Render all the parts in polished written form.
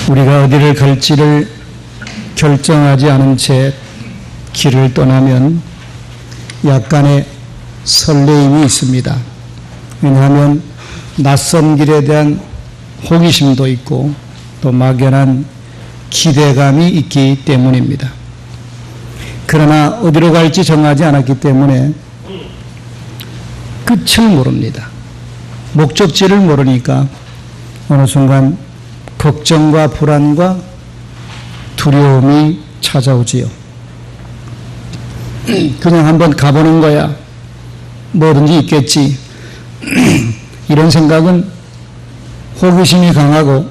우리가 어디를 갈지를 결정하지 않은 채 길을 떠나면 약간의 설레임이 있습니다. 왜냐하면 낯선 길에 대한 호기심도 있고 또 막연한 기대감이 있기 때문입니다. 그러나 어디로 갈지 정하지 않았기 때문에 끝을 모릅니다. 목적지를 모르니까 어느 순간 걱정과 불안과 두려움이 찾아오지요. 그냥 한번 가보는 거야. 뭐든지 있겠지. 이런 생각은 호기심이 강하고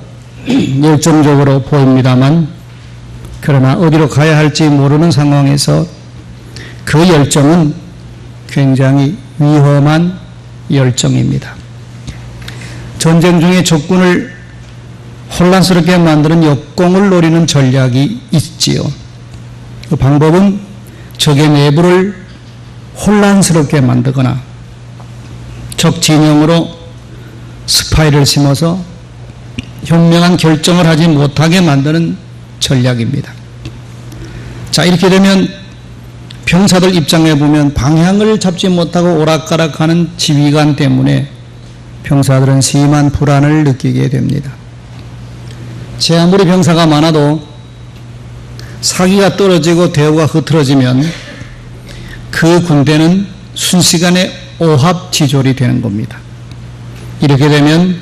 열정적으로 보입니다만, 그러나 어디로 가야 할지 모르는 상황에서 그 열정은 굉장히 위험한 열정입니다. 전쟁 중에 적군을 혼란스럽게 만드는 역공을 노리는 전략이 있지요. 그 방법은 적의 내부를 혼란스럽게 만들거나 적 진영으로 스파이를 심어서 현명한 결정을 하지 못하게 만드는 전략입니다. 자, 이렇게 되면 병사들 입장에 보면 방향을 잡지 못하고 오락가락하는 지휘관 때문에 병사들은 심한 불안을 느끼게 됩니다. 제 아무리 병사가 많아도 사기가 떨어지고 대우가 흐트러지면 그 군대는 순식간에 오합지졸이 되는 겁니다. 이렇게 되면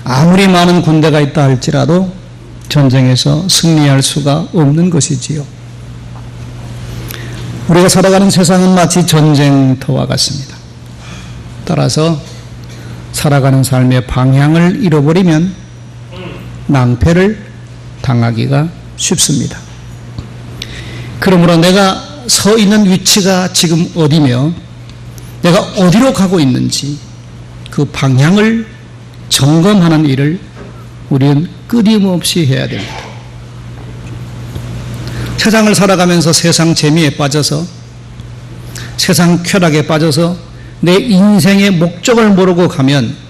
아무리 많은 군대가 있다 할지라도 전쟁에서 승리할 수가 없는 것이지요. 우리가 살아가는 세상은 마치 전쟁터와 같습니다. 따라서 살아가는 삶의 방향을 잃어버리면 낭패를 당하기가 쉽습니다. 그러므로 내가 서 있는 위치가 지금 어디며 내가 어디로 가고 있는지 그 방향을 점검하는 일을 우리는 끊임없이 해야 됩니다. 세상을 살아가면서 세상 재미에 빠져서 세상 쾌락에 빠져서 내 인생의 목적을 모르고 가면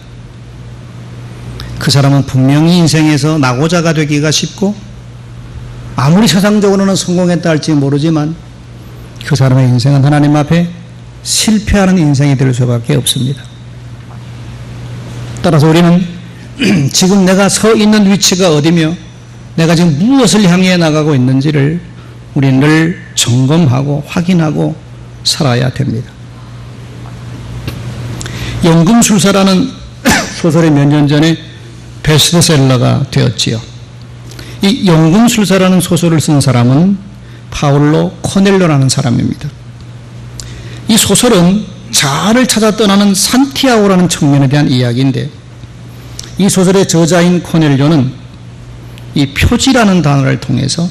그 사람은 분명히 인생에서 낙오자가 되기가 쉽고 아무리 세상적으로는 성공했다 할지 모르지만 그 사람의 인생은 하나님 앞에 실패하는 인생이 될 수밖에 없습니다. 따라서 우리는 지금 내가 서 있는 위치가 어디며 내가 지금 무엇을 향해 나가고 있는지를 우리는 늘 점검하고 확인하고 살아야 됩니다. 연금술사라는 소설이 몇 년 전에 베스트셀러가 되었지요. 이 연금술사라는 소설을 쓴 사람은 파울로 코넬로라는 사람입니다. 이 소설은 자아를 찾아 떠나는 산티아고라는 청년에 대한 이야기인데, 이 소설의 저자인 코넬료는 이 표지라는 단어를 통해서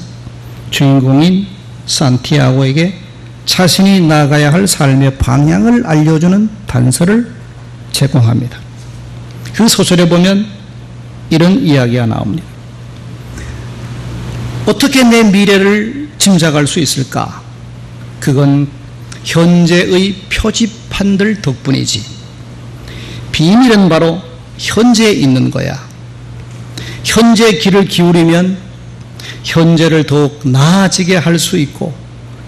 주인공인 산티아고에게 자신이 나가야 할 삶의 방향을 알려주는 단서를 제공합니다. 그 소설에 보면 이런 이야기가 나옵니다. 어떻게 내 미래를 짐작할 수 있을까? 그건 현재의 표지판들 덕분이지. 비밀은 바로 현재에 있는 거야. 현재의 길을 기울이면 현재를 더욱 나아지게 할 수 있고,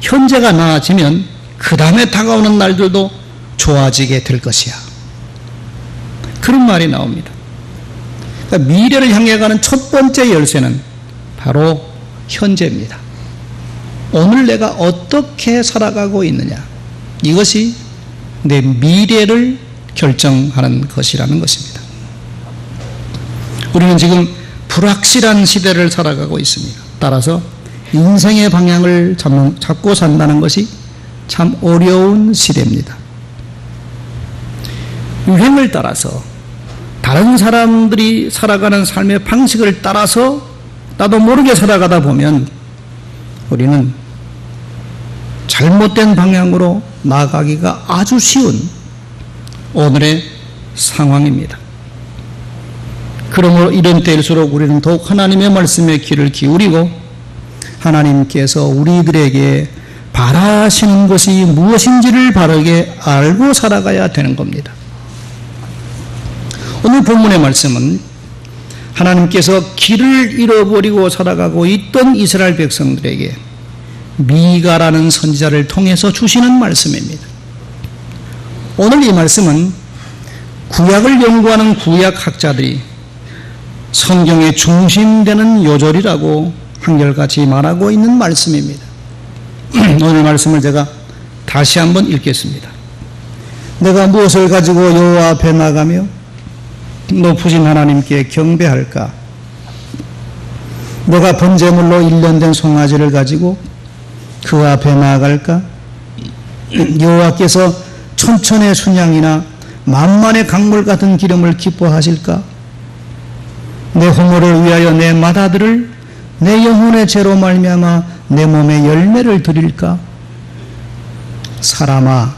현재가 나아지면 그 다음에 다가오는 날들도 좋아지게 될 것이야. 그런 말이 나옵니다. 그러니까 미래를 향해 가는 첫 번째 열쇠는 바로 현재입니다. 오늘 내가 어떻게 살아가고 있느냐, 이것이 내 미래를 결정하는 것이라는 것입니다. 우리는 지금 불확실한 시대를 살아가고 있습니다. 따라서 인생의 방향을 잡고 산다는 것이 참 어려운 시대입니다. 유행을 따라서 다른 사람들이 살아가는 삶의 방식을 따라서 나도 모르게 살아가다 보면 우리는 잘못된 방향으로 나아가기가 아주 쉬운 오늘의 상황입니다. 그러므로 이런 때일수록 우리는 더욱 하나님의 말씀에 귀를 기울이고 하나님께서 우리들에게 바라시는 것이 무엇인지를 바르게 알고 살아가야 되는 겁니다. 오늘 본문의 말씀은 하나님께서 길을 잃어버리고 살아가고 있던 이스라엘 백성들에게 미가라는 선지자를 통해서 주시는 말씀입니다. 오늘 이 말씀은 구약을 연구하는 구약학자들이 성경의 중심되는 요절이라고 한결같이 말하고 있는 말씀입니다. 오늘 말씀을 제가 다시 한번 읽겠습니다. 내가 무엇을 가지고 여호와 앞에 나가며 높으신 하나님께 경배할까? 내가 번제물로 일련된 송아지를 가지고 그 앞에 나아갈까? 여호와께서 천천의 순양이나 만만의 강물 같은 기름을 기뻐하실까? 내 호모를 위하여 내 맏아들을 내 영혼의 죄로 말미암아 내 몸에 열매를 드릴까? 사람아,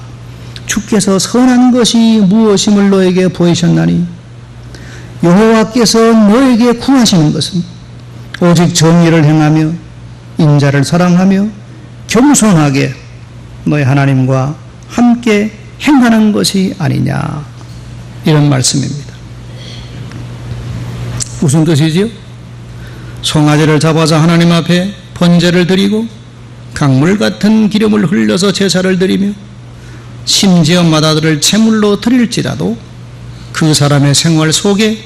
주께서 선한 것이 무엇임을 너에게 보이셨나니 여호와께서 너에게 구하시는 것은 오직 정의를 행하며 인자를 사랑하며 겸손하게 너의 하나님과 함께 행하는 것이 아니냐, 이런 말씀입니다. 무슨 뜻이지요? 송아지를 잡아서 하나님 앞에 번제를 드리고 강물 같은 기름을 흘려서 제사를 드리며 심지어 맏아들을 제물로 드릴지라도 그 사람의 생활 속에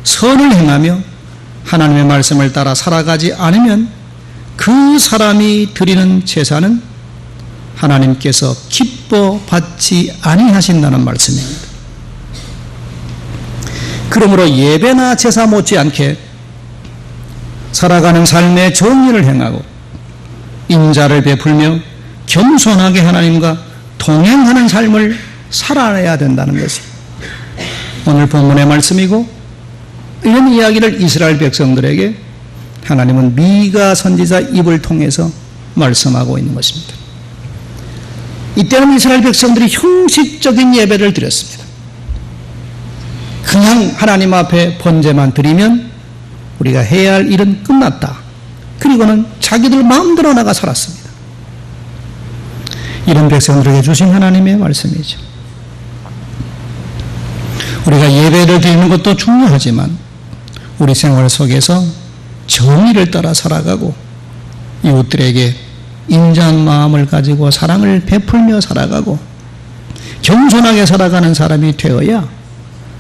선을 행하며 하나님의 말씀을 따라 살아가지 않으면 그 사람이 드리는 제사는 하나님께서 기뻐 받지 아니하신다는 말씀입니다. 그러므로 예배나 제사 못지않게 살아가는 삶의 정의를 행하고 인자를 베풀며 겸손하게 하나님과 동행하는 삶을 살아내야 된다는 것이 오늘 본문의 말씀이고, 이런 이야기를 이스라엘 백성들에게 하나님은 미가 선지자 입을 통해서 말씀하고 있는 것입니다. 이때는 이스라엘 백성들이 형식적인 예배를 드렸습니다. 그냥 하나님 앞에 번제만 드리면 우리가 해야 할 일은 끝났다. 그리고는 자기들 마음대로 나가 살았습니다. 이런 백성들에게 주신 하나님의 말씀이죠. 우리가 예배를 드리는 것도 중요하지만 우리 생활 속에서 정의를 따라 살아가고 이웃들에게 인자한 마음을 가지고 사랑을 베풀며 살아가고 겸손하게 살아가는 사람이 되어야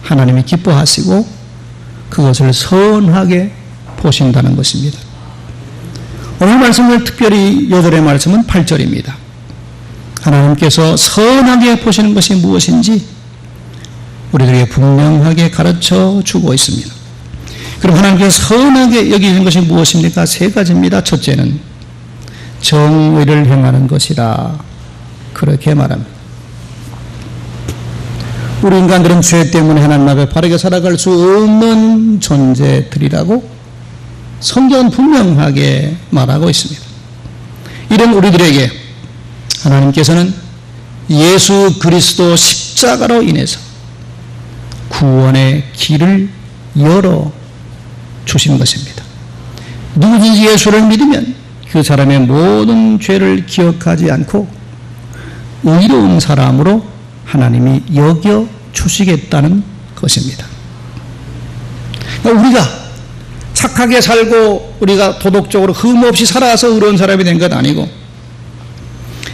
하나님이 기뻐하시고 그것을 선하게 보신다는 것입니다. 오늘 말씀을 특별히 요절의 말씀은 8절입니다. 하나님께서 선하게 보시는 것이 무엇인지 우리들에게 분명하게 가르쳐 주고 있습니다. 그럼 하나님께서 선하게 여기는 것이 무엇입니까? 세 가지입니다. 첫째는 정의를 행하는 것이라, 그렇게 말합니다. 우리 인간들은 죄 때문에 하나님 앞에 바르게 살아갈 수 없는 존재들이라고 성경은 분명하게 말하고 있습니다. 이런 우리들에게 하나님께서는 예수 그리스도 십자가로 인해서 구원의 길을 열어 주신 것입니다. 누구든지 예수를 믿으면 그 사람의 모든 죄를 기억하지 않고 의로운 사람으로 하나님이 여겨 주시겠다는 것입니다. 우리가 착하게 살고 우리가 도덕적으로 흠 없이 살아서 의로운 사람이 된 것 아니고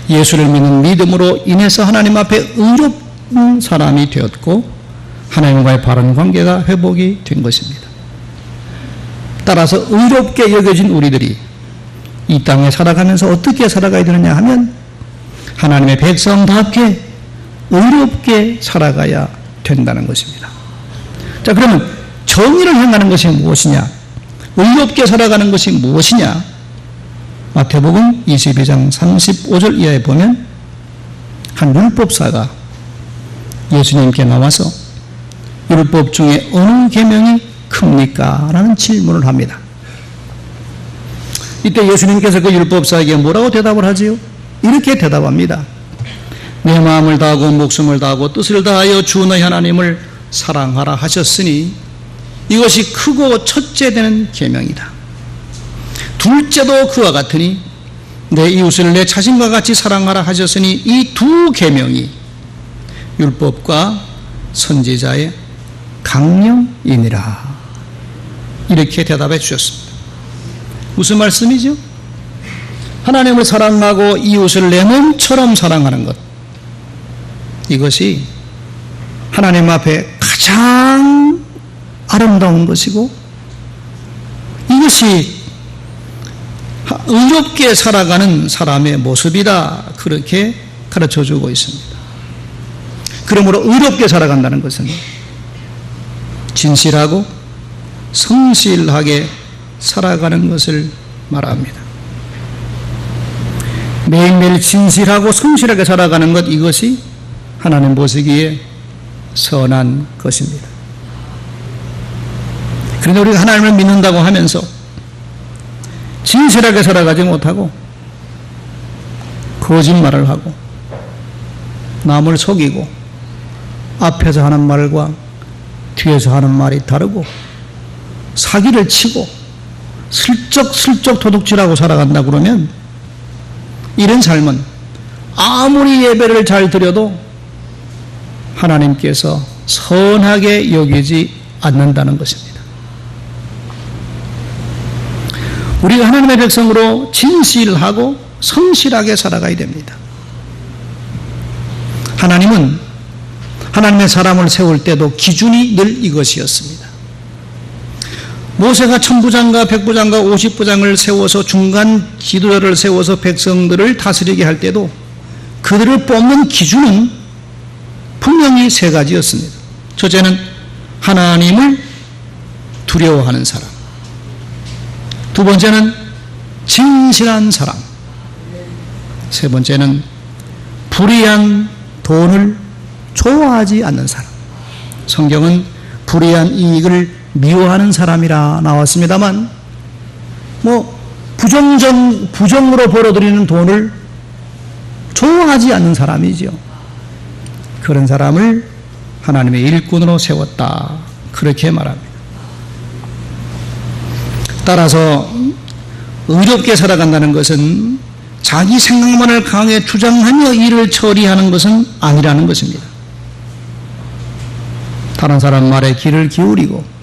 예수를 믿는 믿음으로 인해서 하나님 앞에 의로운 사람이 되었고 하나님과의 바른 관계가 회복이 된 것입니다. 따라서 의롭게 여겨진 우리들이 이 땅에 살아가면서 어떻게 살아가야 되느냐 하면 하나님의 백성답게 의롭게 살아가야 된다는 것입니다. 자, 그러면 정의를 행하는 것이 무엇이냐? 의롭게 살아가는 것이 무엇이냐? 마태복음 22장 35절 이하에 보면 한 율법사가 예수님께 나와서 율법 중에 어느 계명이 큽니까? 라는 질문을 합니다. 이때 예수님께서 그 율법사에게 뭐라고 대답을 하지요? 이렇게 대답합니다. 내 마음을 다하고 목숨을 다하고 뜻을 다하여 주 너희 하나님을 사랑하라 하셨으니 이것이 크고 첫째 되는 계명이다. 둘째도 그와 같으니 내 이웃을 내 자신과 같이 사랑하라 하셨으니 이 두 계명이 율법과 선지자의 강령이니라. 이렇게 대답해 주셨습니다. 무슨 말씀이죠? 하나님을 사랑하고 이웃을 내 몸처럼 사랑하는 것, 이것이 하나님 앞에 가장 아름다운 것이고 이것이 의롭게 살아가는 사람의 모습이다, 그렇게 가르쳐주고 있습니다. 그러므로 의롭게 살아간다는 것은 진실하고 성실하게 살아가는 것을 말합니다. 매일매일 진실하고 성실하게 살아가는 것, 이것이 하나님 보시기에 선한 것입니다. 그런데 우리가 하나님을 믿는다고 하면서 진실하게 살아가지 못하고 거짓말을 하고 남을 속이고 앞에서 하는 말과 뒤에서 하는 말이 다르고 사기를 치고 슬쩍슬쩍 도둑질하고 살아간다 그러면 이런 삶은 아무리 예배를 잘 드려도 하나님께서 선하게 여기지 않는다는 것입니다. 우리가 하나님의 백성으로 진실하고 성실하게 살아가야 됩니다. 하나님은 하나님의 사람을 세울 때도 기준이 늘 이것이었습니다. 모세가 천부장과 백부장과 50부장을 세워서 중간 지도자를 세워서 백성들을 다스리게 할 때도 그들을 뽑는 기준은 분명히 세 가지였습니다. 첫째는 하나님을 두려워하는 사람, 두 번째는 진실한 사람, 세 번째는 불의한 돈을 좋아하지 않는 사람. 성경은 불의한 이익을 미워하는 사람이라 나왔습니다만, 부정으로 벌어들이는 돈을 좋아하지 않는 사람이죠. 그런 사람을 하나님의 일꾼으로 세웠다, 그렇게 말합니다. 따라서 의롭게 살아간다는 것은 자기 생각만을 강하게 주장하며 일을 처리하는 것은 아니라는 것입니다. 다른 사람 말에 귀를 기울이고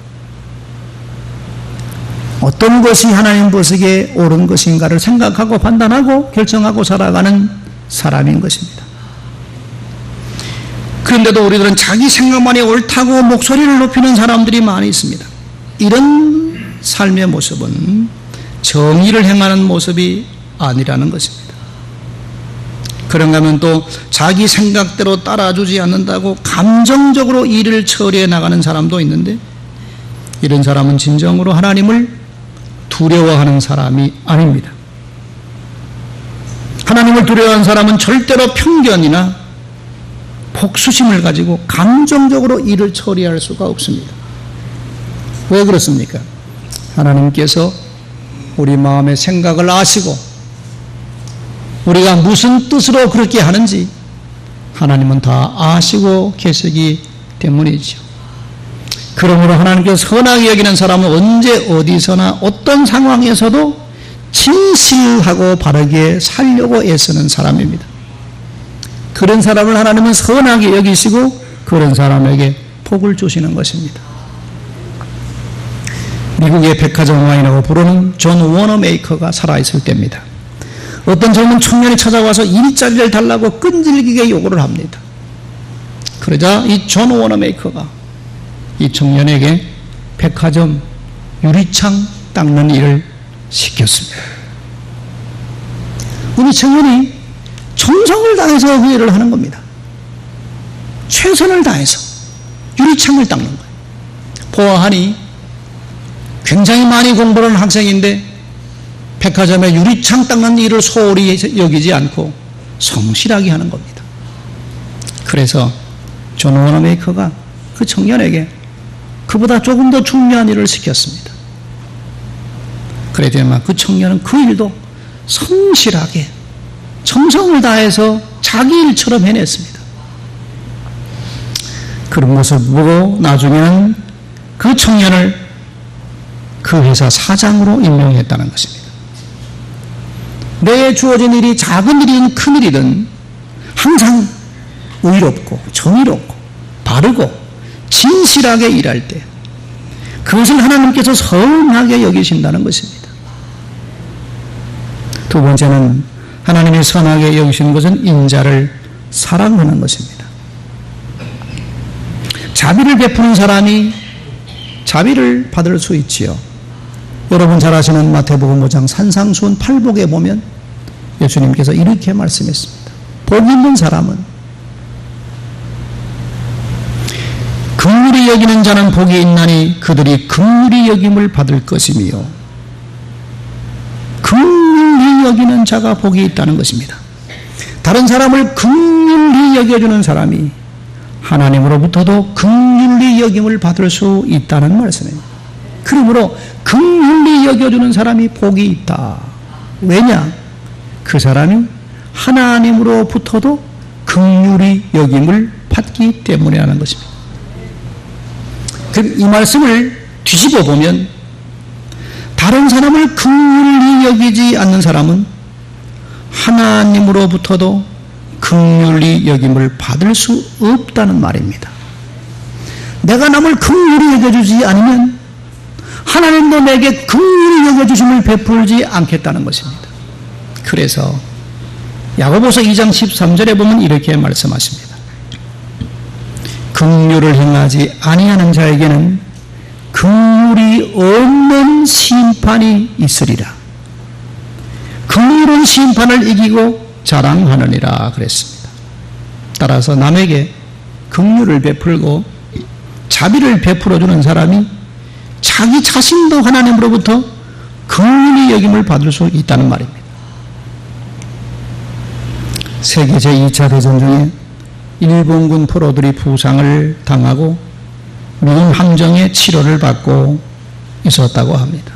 어떤 것이 하나님 보시기에 옳은 것인가를 생각하고 판단하고 결정하고 살아가는 사람인 것입니다. 그런데도 우리들은 자기 생각만이 옳다고 목소리를 높이는 사람들이 많이 있습니다. 이런 삶의 모습은 정의를 행하는 모습이 아니라는 것입니다. 그런가 하면 또 자기 생각대로 따라주지 않는다고 감정적으로 일을 처리해 나가는 사람도 있는데, 이런 사람은 진정으로 하나님을 두려워하는 사람이 아닙니다. 하나님을 두려워하는 사람은 절대로 편견이나 복수심을 가지고 감정적으로 일을 처리할 수가 없습니다. 왜 그렇습니까? 하나님께서 우리 마음의 생각을 아시고 우리가 무슨 뜻으로 그렇게 하는지 하나님은 다 아시고 계시기 때문이죠. 그러므로 하나님께서 선하게 여기는 사람은 언제 어디서나 어떤 상황에서도 진실하고 바르게 살려고 애쓰는 사람입니다. 그런 사람을 하나님은 선하게 여기시고 그런 사람에게 복을 주시는 것입니다. 미국의 백화점 왕이라고 부르는 존 워너메이커가 살아있을 때입니다. 어떤 젊은 청년이 찾아와서 일자리를 달라고 끈질기게 요구를 합니다. 그러자 이 존 워너메이커가 이 청년에게 백화점 유리창 닦는 일을 시켰습니다. 우리 청년이 정성을 다해서 그 일을 하는 겁니다. 최선을 다해서 유리창을 닦는 거예요. 보아하니 굉장히 많이 공부를 하는 학생인데 백화점에 유리창 닦는 일을 소홀히 여기지 않고 성실하게 하는 겁니다. 그래서 존 워너메이커가 그 청년에게 그보다 조금 더 중요한 일을 시켰습니다. 그랬더니 그 청년은 그 일도 성실하게 정성을 다해서 자기 일처럼 해냈습니다. 그런 모습을 보고 나중에는 그 청년을 그 회사 사장으로 임명했다는 것입니다. 내게 주어진 일이 작은 일이든 큰 일이든 항상 의롭고 정의롭고 바르고 진실하게 일할 때 그것을 하나님께서 선하게 여기신다는 것입니다. 두 번째는 하나님이 선하게 여기시는 것은 인자를 사랑하는 것입니다. 자비를 베푸는 사람이 자비를 받을 수 있지요. 여러분 잘 아시는 마태복음 5장 산상수훈 8복에 보면 예수님께서 이렇게 말씀했습니다. 복 있는 사람은 긍휼히 여기는 자는 복이 있나니 그들이 긍휼히 여김을 받을 것이며 긍휼히 여기는 자가 복이 있다는 것입니다. 다른 사람을 긍휼히 여겨주는 사람이 하나님으로부터도 긍휼히 여김을 받을 수 있다는 말씀입니다. 그러므로 긍휼히 여겨주는 사람이 복이 있다. 왜냐? 그 사람이 하나님으로부터도 긍휼히 여김을 받기 때문에 하는 것입니다. 이 말씀을 뒤집어 보면 다른 사람을 긍휼히 여기지 않는 사람은 하나님으로부터도 긍휼히 여김을 받을 수 없다는 말입니다. 내가 남을 긍휼히 여겨주지 않으면 하나님도 내게 긍휼히 여겨주심을 베풀지 않겠다는 것입니다. 그래서 야고보서 2장 13절에 보면 이렇게 말씀하십니다. 긍휼을 행하지 아니하는 자에게는 긍휼이 없는 심판이 있으리라. 긍휼은 심판을 이기고 자랑하느니라 그랬습니다. 따라서 남에게 긍휼을 베풀고 자비를 베풀어주는 사람이 자기 자신도 하나님으로부터 긍휼히 여김을 받을 수 있다는 말입니다. 세계 제2차 대전 중에 일본군 포로들이 부상을 당하고 미군 함정의 치료를 받고 있었다고 합니다.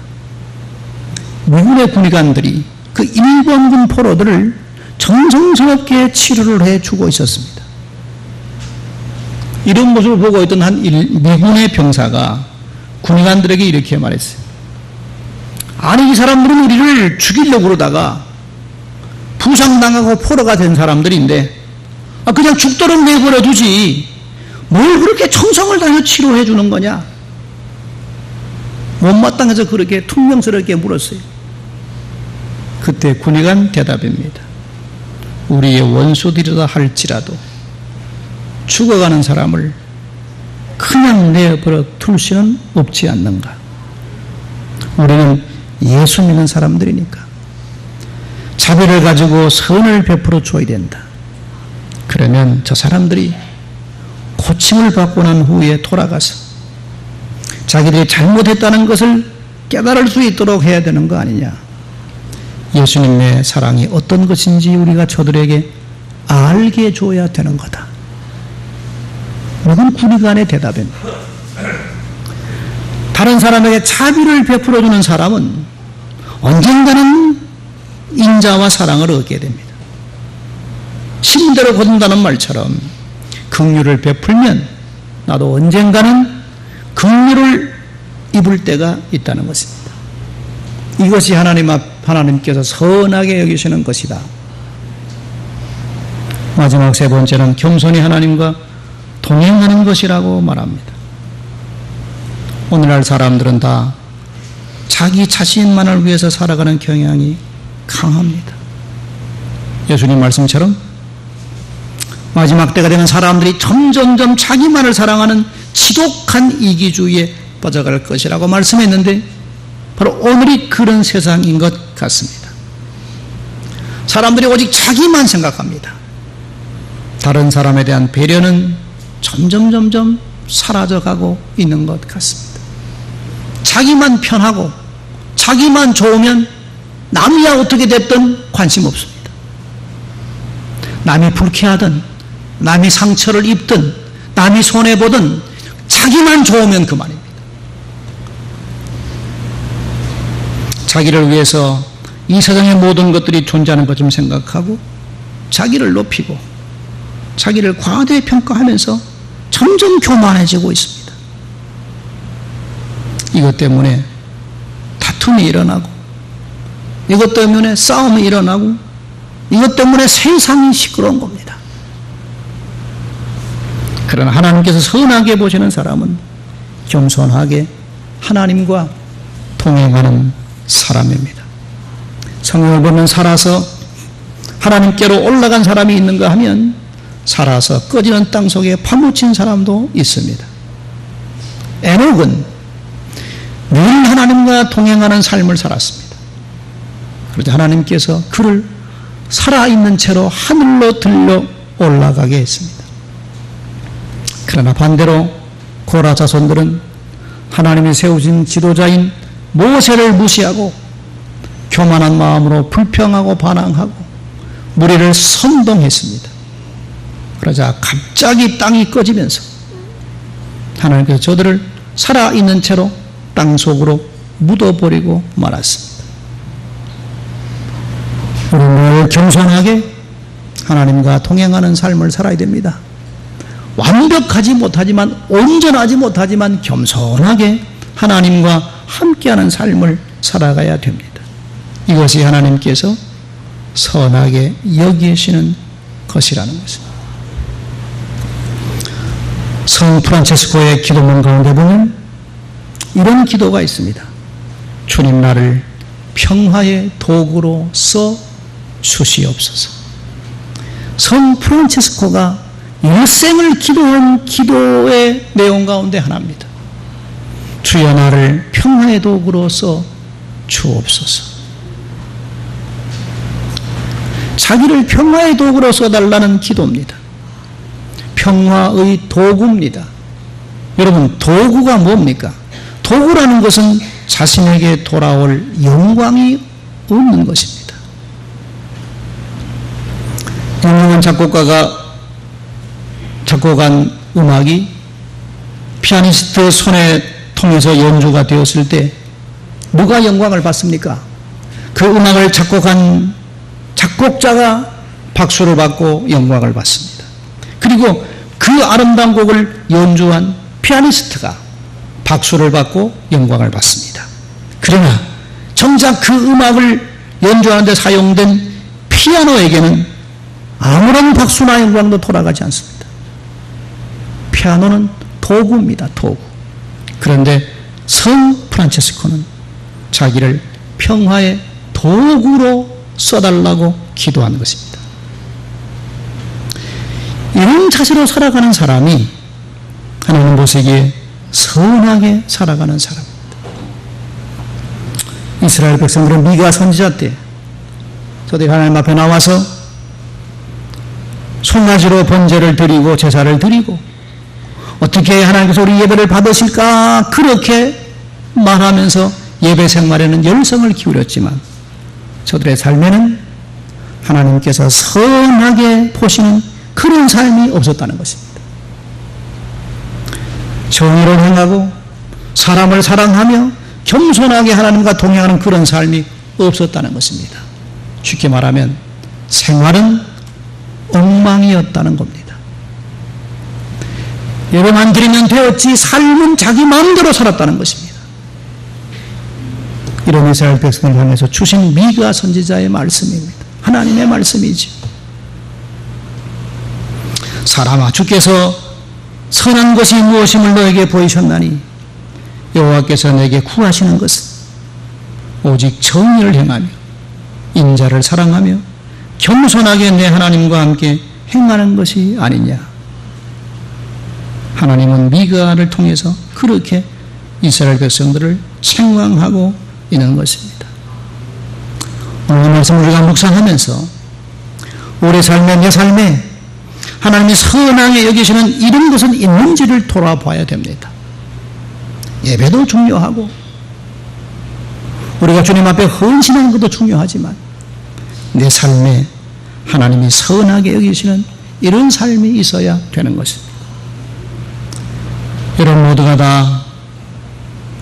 미군의 군의관들이 그 일본군 포로들을 정성스럽게 치료를 해주고 있었습니다. 이런 모습을 보고 있던 한 미군의 병사가 군의관들에게 이렇게 말했어요. 아니, 이 사람들은 우리를 죽이려고 그러다가 부상당하고 포로가 된 사람들인데 그냥 죽도록 내버려 두지 뭘 그렇게 정성을 다해 치료해 주는 거냐? 못마땅해서 그렇게 퉁명스럽게 물었어요. 그때 군의관 대답입니다. 우리의 원수들이라 할지라도 죽어가는 사람을 그냥 내버려 둘 수는 없지 않는가? 우리는 예수 믿는 사람들이니까 자비를 가지고 선을 베풀어 줘야 된다. 그러면 저 사람들이 고침을 받고 난 후에 돌아가서 자기들이 잘못했다는 것을 깨달을 수 있도록 해야 되는 거 아니냐. 예수님의 사랑이 어떤 것인지 우리가 저들에게 알게 해줘야 되는 거다. 이건 군의관의 대답입니다. 다른 사람에게 자비를 베풀어주는 사람은 언젠가는 인자와 사랑을 얻게 됩니다. 심대로 거둔다는 말처럼 긍휼을 베풀면 나도 언젠가는 긍휼을 입을 때가 있다는 것입니다. 이것이 하나님께서 선하게 여기시는 것이다. 마지막 세 번째는 겸손히 하나님과 동행하는 것이라고 말합니다. 오늘날 사람들은 다 자기 자신만을 위해서 살아가는 경향이 강합니다. 예수님 말씀처럼 마지막 때가 되면 사람들이 점점점 자기만을 사랑하는 지독한 이기주의에 빠져갈 것이라고 말씀했는데 바로 오늘이 그런 세상인 것 같습니다. 사람들이 오직 자기만 생각합니다. 다른 사람에 대한 배려는 점점 사라져가고 있는 것 같습니다. 자기만 편하고 자기만 좋으면 남이야 어떻게 됐든 관심 없습니다. 남이 불쾌하든 남이 상처를 입든 남이 손해보든 자기만 좋으면 그만입니다. 자기를 위해서 이 세상의 모든 것들이 존재하는 것 좀 생각하고 자기를 높이고 자기를 과대평가하면서 점점 교만해지고 있습니다. 이것 때문에 다툼이 일어나고 이것 때문에 싸움이 일어나고 이것 때문에 세상이 시끄러운 겁니다. 그러나 하나님께서 선하게 보시는 사람은 겸손하게 하나님과 동행하는 사람입니다. 성경을 보면 살아서 하나님께로 올라간 사람이 있는가 하면 살아서 꺼지는 땅 속에 파묻힌 사람도 있습니다. 에녹은 늘 하나님과 동행하는 삶을 살았습니다. 그러자 하나님께서 그를 살아있는 채로 하늘로 들려 올라가게 했습니다. 그러나 반대로 고라 자손들은 하나님이 세우신 지도자인 모세를 무시하고 교만한 마음으로 불평하고 반항하고 무리를 선동했습니다. 그러자 갑자기 땅이 꺼지면서 하나님께서 저들을 살아있는 채로 땅 속으로 묻어버리고 말았습니다. 우리는 늘 겸손하게 하나님과 동행하는 삶을 살아야 됩니다. 완벽하지 못하지만, 온전하지 못하지만 겸손하게 하나님과 함께하는 삶을 살아가야 됩니다. 이것이 하나님께서 선하게 여기시는 것이라는 것입니다. 성 프란체스코의 기도문 가운데 보면 이런 기도가 있습니다. 주님, 나를 평화의 도구로 써 주시옵소서. 성 프란체스코가 일생을 기도한 기도의 내용 가운데 하나입니다. 주여, 나를 평화의 도구로 써 주옵소서. 자기를 평화의 도구로 써달라는 기도입니다. 평화의 도구입니다. 여러분, 도구가 뭡니까? 도구라는 것은 자신에게 돌아올 영광이 없는 것입니다. 유명한 작곡가가 작곡한 음악이 피아니스트 손에 통해서 연주가 되었을 때 누가 영광을 받습니까? 그 음악을 작곡한 작곡자가 박수를 받고 영광을 받습니다. 그리고 그 아름다운 곡을 연주한 피아니스트가 박수를 받고 영광을 받습니다. 그러나 정작 그 음악을 연주하는 데 사용된 피아노에게는 아무런 박수나 영광도 돌아가지 않습니다. 피아노는 도구입니다. 도구. 그런데 성 프란체스코는 자기를 평화의 도구로 써달라고 기도하는 것입니다. 이런 자세로 살아가는 사람이 하나님 보시기에 선하게 살아가는 사람입니다. 이스라엘 백성들은 미가 선지자 때 저들이 하나님 앞에 나와서 송아지로 번제를 드리고 제사를 드리고 어떻게 하나님께서 우리 예배를 받으실까 그렇게 말하면서 예배 생활에는 열성을 기울였지만 저들의 삶에는 하나님께서 선하게 보시는 그런 삶이 없었다는 것입니다. 정의를 행하고 사람을 사랑하며 겸손하게 하나님과 동행하는 그런 삶이 없었다는 것입니다. 쉽게 말하면 생활은 엉망이었다는 겁니다. 예배만 드리면 되었지 삶은 자기 마음대로 살았다는 것입니다. 이런 이스라엘 백성을 향해서 주신 미가 선지자의 말씀입니다. 하나님의 말씀이죠. 사람아, 주께서 선한 것이 무엇임을 너에게 보이셨나니 여호와께서 내게 구하시는 것은 오직 정의를 행하며 인자를 사랑하며 겸손하게 내 하나님과 함께 행하는 것이 아니냐. 하나님은 미가를 통해서 그렇게 이스라엘 백성들을 책망하고 있는 것입니다. 오늘 말씀 우리가 묵상하면서 우리 삶에, 내 삶에 하나님이 선하게 여기시는 이런 것은 있는지를 돌아봐야 됩니다. 예배도 중요하고 우리가 주님 앞에 헌신하는 것도 중요하지만 내 삶에 하나님이 선하게 여기시는 이런 삶이 있어야 되는 것입니다. 여러분 모두가 다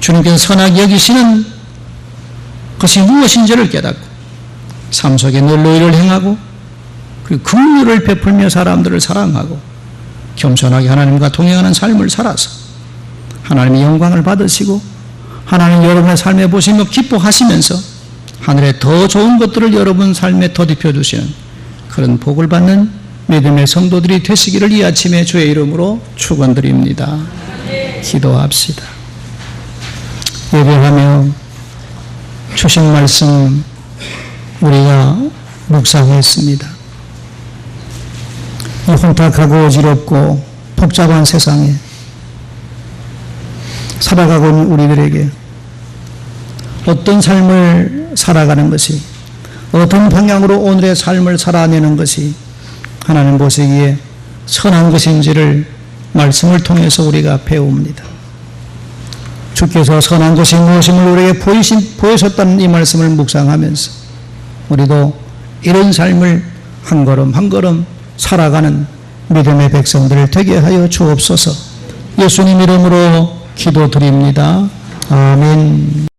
주님께서 선하게 여기시는 것이 무엇인지를 깨닫고 삶 속에 늘 의를 행하고 그리고 긍휼을 베풀며 사람들을 사랑하고 겸손하게 하나님과 동행하는 삶을 살아서 하나님의 영광을 받으시고 하나님 여러분의 삶에 보시며 기뻐하시면서 하늘에 더 좋은 것들을 여러분 삶에 더딥혀 주시는 그런 복을 받는 믿음의 성도들이 되시기를 이 아침에 주의 이름으로 축원드립니다. 기도합시다. 예배하며 주신 말씀 우리가 묵상했습니다. 이 혼탁하고 어지럽고 복잡한 세상에 살아가고 있는 우리들에게 어떤 삶을 살아가는 것이, 어떤 방향으로 오늘의 삶을 살아내는 것이 하나님 보시기에 선한 것인지를 말씀을 통해서 우리가 배웁니다. 주께서 선한 것이 무엇임을 우리에게 보이셨다는 이 말씀을 묵상하면서 우리도 이런 삶을 한 걸음 한 걸음 살아가는 믿음의 백성들 되게 하여 주옵소서. 예수님 이름으로 기도드립니다. 아멘.